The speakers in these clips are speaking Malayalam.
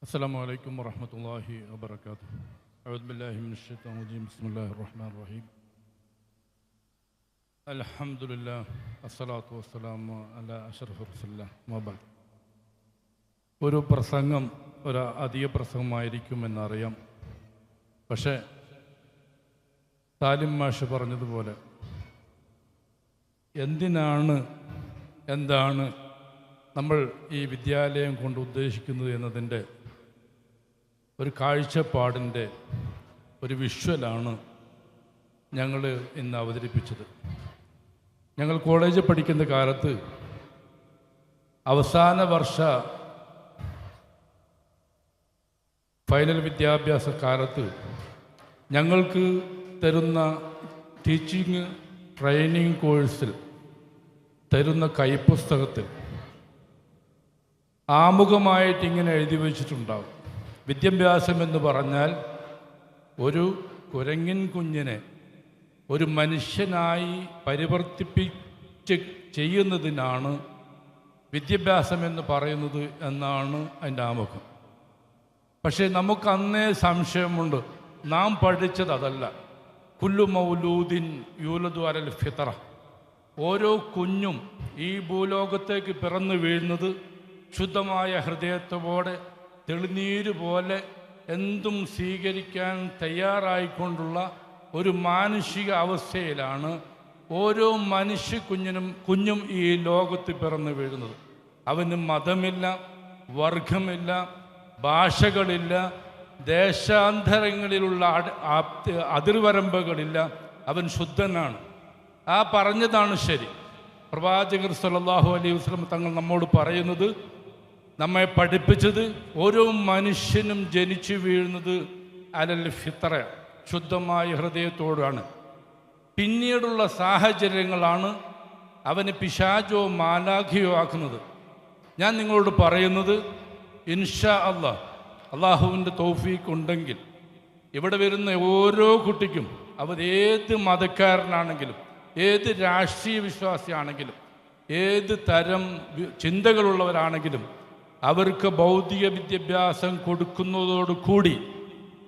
السلام عليكم ورحمة الله وبركاته. أعوذ بالله من الشيطان الرجيم. بسم الله الرحمن الرحيم. الحمد لله الصلاة والسلام على أشرف رسول الله. ما بعد. ഒരു പ്രസംഗം ഒരു അധിക പ്രസംഗമായിരിക്കുമെന്നറിയാം. പക്ഷേ താലിം മാഷ് പറഞ്ഞതുപോലെ എന്താണ് നമ്മൾ ഈ വിദ്യാലയം കൊണ്ട് ഉദ്ദേശിക്കുന്നത് എന്നതിൻ്റെ ഒരു കാഴ്ചപ്പാടിൻ്റെ ഒരു വിഷ്വലാണ് ഞങ്ങൾ ഇന്ന് അവതരിപ്പിച്ചത്. ഞങ്ങൾ കോളേജിൽ പഠിക്കുന്ന കാലത്ത് അവസാന വർഷ ഫൈനൽ വിദ്യാഭ്യാസ കാലത്ത് ഞങ്ങൾക്ക് തരുന്ന ടീച്ചിങ് ട്രെയിനിങ് കോഴ്സിൽ തരുന്ന കൈപ്പുസ്തകത്തിൽ ആമുഖമായിട്ട് ഇങ്ങനെ എഴുതി വച്ചിട്ടുണ്ടാകും, വിദ്യാഭ്യാസം എന്ന് പറഞ്ഞാൽ ഒരു കുരങ്ങിൻ കുഞ്ഞിനെ ഒരു മനുഷ്യനായി പരിവർത്തിപ്പിച്ച് ചെയ്യുന്നതിനാണ് വിദ്യാഭ്യാസം എന്ന് പറയുന്നത് എന്നാണ് അതിൻ്റെ ആമുഖം. പക്ഷേ നമുക്കന്നേ സംശയമുണ്ട്, നാം പഠിച്ചത് അതല്ല. കുല്ലു മൗലൂദിൻ യൂലദു അലൽ ഫിത്ര, ഓരോ കുഞ്ഞും ഈ ഭൂലോകത്തേക്ക് പിറന്നു വീഴുന്നത് ശുദ്ധമായ ഹൃദയത്തോടെ തെളിനീര് പോലെ എന്തും സ്വീകരിക്കാൻ തയ്യാറായിക്കൊണ്ടുള്ള ഒരു മാനുഷിക അവസ്ഥയിലാണ് ഓരോ കുഞ്ഞും ഈ ലോകത്ത് പിറന്നു വീഴുന്നത്. അവന് മതമില്ല, വർഗമില്ല, ഭാഷകളില്ല, ദേശാന്തരങ്ങളിലുള്ള അതിർവരമ്പുകളില്ല. അവൻ ശുദ്ധനാണ്. ആ പറഞ്ഞതാണ് ശരി. പ്രവാചകർ സല്ലല്ലാഹു അലൈഹി വസല്ലം തങ്ങൾ നമ്മോട് പറയുന്നത്, നമ്മെ പഠിപ്പിച്ചത്, ഓരോ മനുഷ്യനും ജനിച്ചു വീഴുന്നത് അലൽ ഫിത്ര, ശുദ്ധമായ ഹൃദയത്തോടാണ്. പിന്നീടുള്ള സാഹചര്യങ്ങളാണ് അവന് പിശാചോ മാലാഖയോ ആക്കുന്നത്. ഞാൻ നിങ്ങളോട് പറയുന്നത്, ഇൻഷാ അല്ലാഹ്, അള്ളാഹുവിൻ്റെ തൗഫീഖ് ഉണ്ടെങ്കിൽ ഇവിടെ വരുന്ന ഓരോ കുട്ടിക്കും, അവർ ഏത് മതക്കാരനാണെങ്കിലും ഏത് രാഷ്ട്രീയ വിശ്വാസിയാണെങ്കിലും ഏത് തരം ചിന്തകളുള്ളവരാണെങ്കിലും അവർക്ക് ഭൗതിക വിദ്യാഭ്യാസം കൊടുക്കുന്നതോടുകൂടി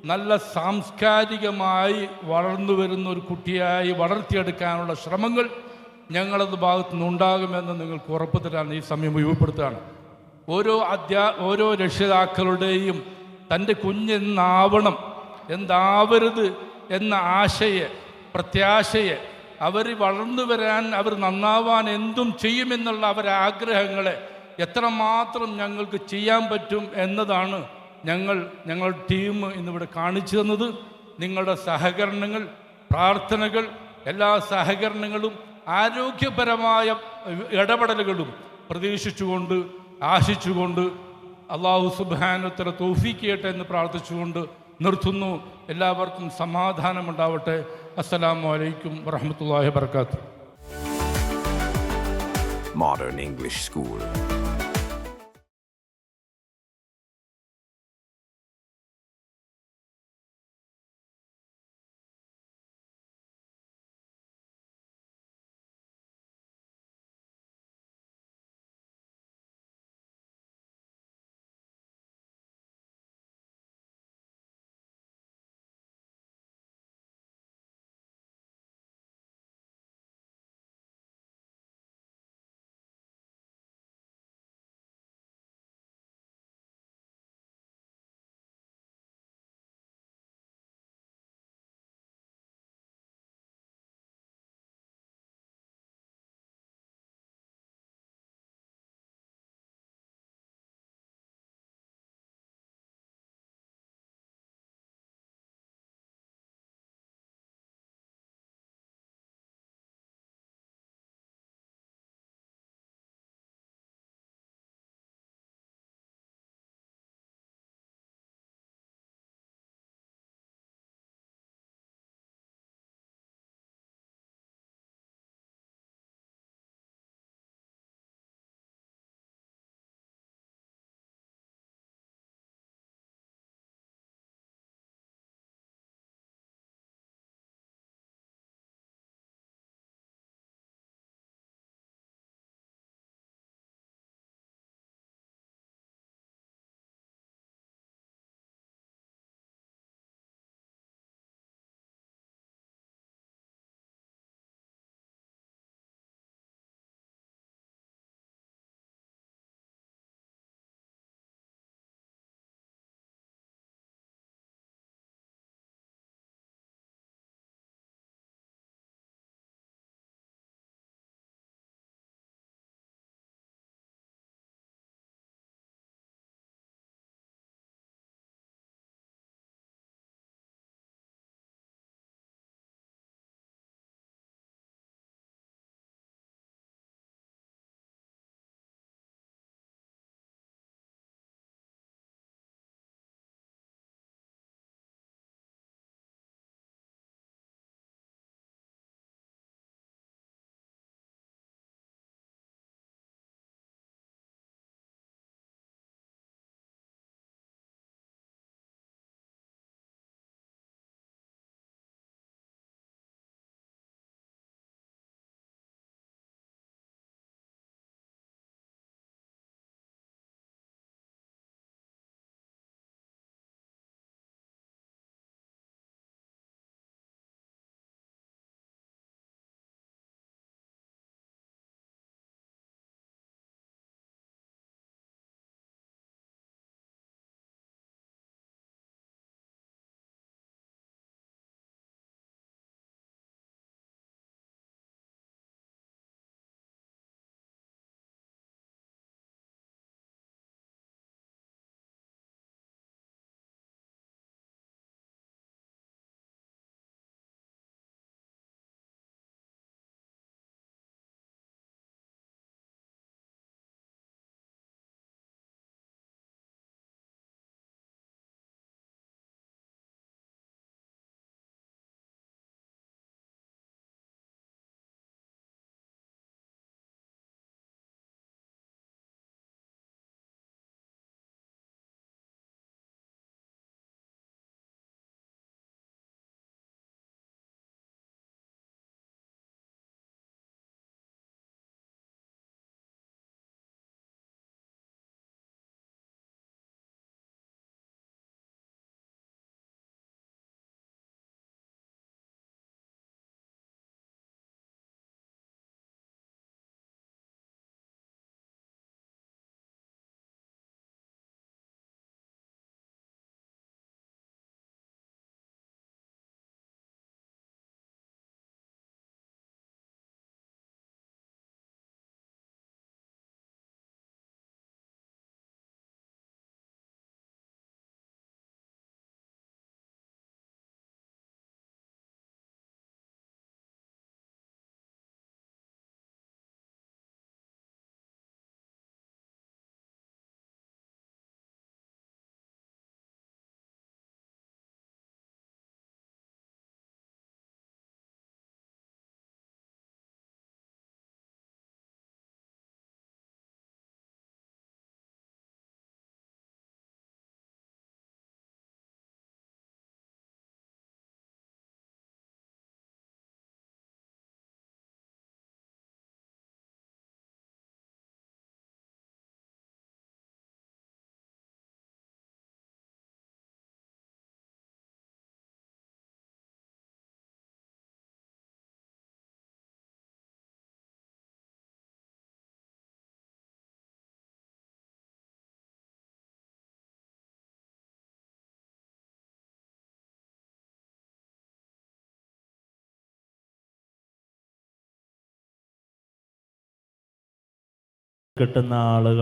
നല്ല സാംസ്കാരികമായി വളർന്നു വരുന്ന ഒരു കുട്ടിയായി വളർത്തിയെടുക്കാനുള്ള ശ്രമങ്ങൾ ഞങ്ങളത് ഭാഗത്തു നിന്നുണ്ടാകുമെന്ന് നിങ്ങൾക്ക് ഉറപ്പ് തരാൻ ഈ സമയം ഉപയോഗപ്പെടുത്തുകയാണ്. ഓരോ രക്ഷിതാക്കളുടെയും തൻ്റെ കുഞ്ഞെന്നാവണം, എന്താവരുത് എന്ന പ്രത്യാശയെ, അവർ വളർന്നു വരാൻ, അവർ നന്നാവാൻ എന്തും ചെയ്യുമെന്നുള്ള അവരുടെ ആഗ്രഹങ്ങളെ എത്രമാത്രം ഞങ്ങൾക്ക് ചെയ്യാൻ പറ്റും എന്നതാണ് ഞങ്ങൾ ടീം ഇന്നിവിടെ കാണിച്ചു തന്നത്. നിങ്ങളുടെ സഹകരണങ്ങൾ, പ്രാർത്ഥനകൾ, എല്ലാ സഹകരണങ്ങളും ആരോഗ്യപരമായ ഇടപെടലുകളും പ്രതീക്ഷിച്ചുകൊണ്ട്, ആശിച്ചുകൊണ്ട്, അല്ലാഹു സുബ്ഹാനഹു വ തആല തൗഫീഖ് ചെയ്യട്ടെ എന്ന് പ്രാർത്ഥിച്ചുകൊണ്ട് നിർത്തുന്നു. എല്ലാവർക്കും സമാധാനമുണ്ടാവട്ടെ. അസ്സലാമു അലൈക്കും വറഹ്മത്തുള്ളാഹി വബറകാതുഹു. Modern English School. കിട്ടുന്ന ആളുകൾ